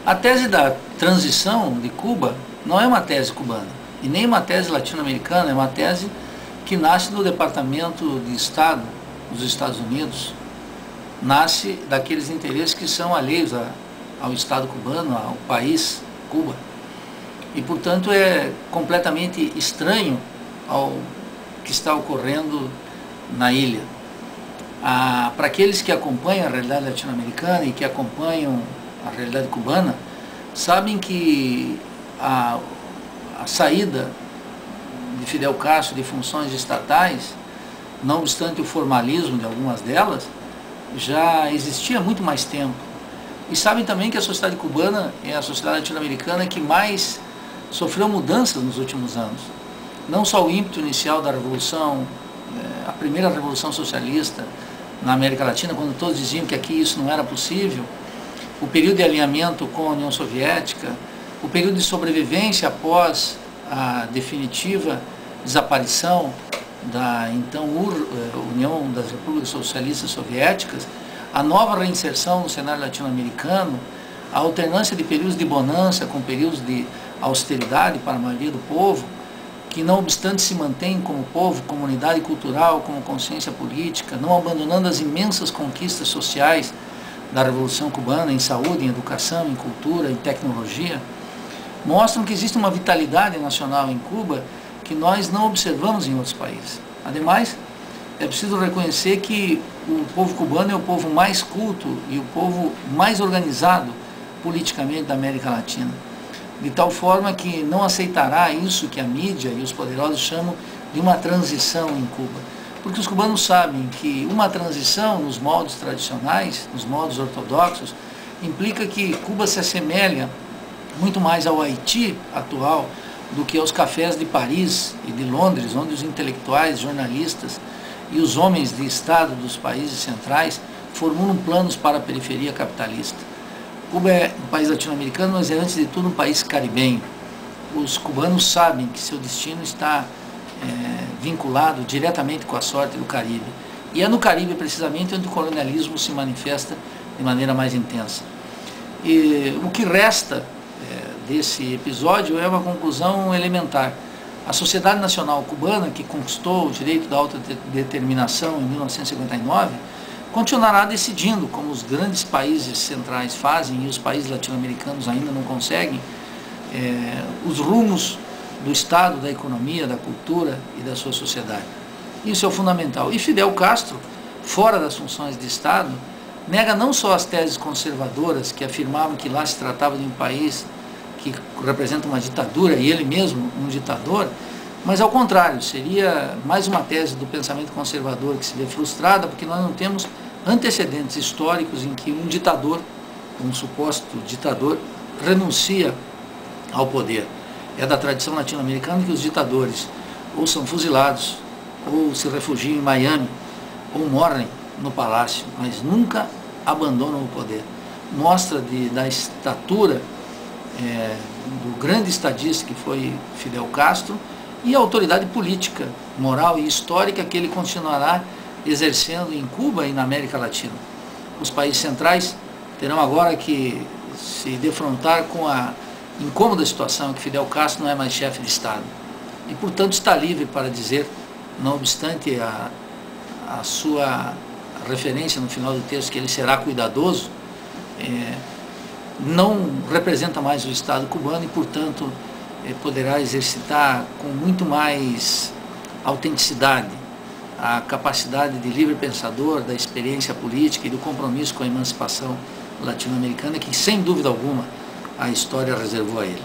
A tese da transição de Cuba não é uma tese cubana e nem uma tese latino-americana, é uma tese que nasce do Departamento de Estado dos Estados Unidos, nasce daqueles interesses que são alheios ao Estado cubano, ao país Cuba. E, portanto, é completamente estranho ao que está ocorrendo na ilha. Para aqueles que acompanham a realidade latino-americana e que acompanham a realidade cubana, sabem que a saída de Fidel Castro de funções estatais, não obstante o formalismo de algumas delas, já existia há muito mais tempo. E sabem também que a sociedade cubana é a sociedade latino-americana que mais sofreu mudanças nos últimos anos. Não só o ímpeto inicial da revolução, a primeira revolução socialista na América Latina, quando todos diziam que aqui isso não era possível, o período de alinhamento com a União Soviética, o período de sobrevivência após a definitiva desaparição da então União das Repúblicas Socialistas Soviéticas, a nova reinserção no cenário latino-americano, a alternância de períodos de bonança com períodos de austeridade para a maioria do povo, que não obstante se mantém como povo, comunidade cultural, como consciência política, não abandonando as imensas conquistas sociais da Revolução Cubana em saúde, em educação, em cultura, em tecnologia, mostram que existe uma vitalidade nacional em Cuba que nós não observamos em outros países. Ademais, é preciso reconhecer que o povo cubano é o povo mais culto e o povo mais organizado politicamente da América Latina, de tal forma que não aceitará isso que a mídia e os poderosos chamam de uma transição em Cuba. Porque os cubanos sabem que uma transição nos moldes tradicionais, nos moldes ortodoxos, implica que Cuba se assemelha muito mais ao Haiti atual do que aos cafés de Paris e de Londres, onde os intelectuais, jornalistas e os homens de Estado dos países centrais formulam planos para a periferia capitalista. Cuba é um país latino-americano, mas é antes de tudo um país caribenho. Os cubanos sabem que seu destino está vinculado diretamente com a sorte do Caribe. E é no Caribe, precisamente, onde o colonialismo se manifesta de maneira mais intensa. E o que resta desse episódio é uma conclusão elementar. A Sociedade Nacional Cubana, que conquistou o direito da autodeterminação em 1959, continuará decidindo, como os grandes países centrais fazem e os países latino-americanos ainda não conseguem, os rumos do Estado, da economia, da cultura e da sua sociedade. Isso é o fundamental. E Fidel Castro, fora das funções de Estado, nega não só as teses conservadoras que afirmavam que lá se tratava de um país que representa uma ditadura e ele mesmo um ditador, mas ao contrário, seria mais uma tese do pensamento conservador que se vê frustrada porque nós não temos antecedentes históricos em que um ditador, um suposto ditador, renuncia ao poder. É da tradição latino-americana que os ditadores ou são fuzilados, ou se refugiam em Miami, ou morrem no palácio, mas nunca abandonam o poder. Mostra da estatura do grande estadista que foi Fidel Castro e a autoridade política, moral e histórica que ele continuará exercendo em Cuba e na América Latina. Os países centrais terão agora que se defrontar com a incômoda situação que Fidel Castro não é mais chefe de Estado e, portanto, está livre para dizer, não obstante a sua referência no final do texto que ele será cuidadoso, não representa mais o Estado cubano e, portanto, poderá exercitar com muito mais autenticidade a capacidade de livre pensador, da experiência política e do compromisso com a emancipação latino-americana que, sem dúvida alguma, a história reservou a ele.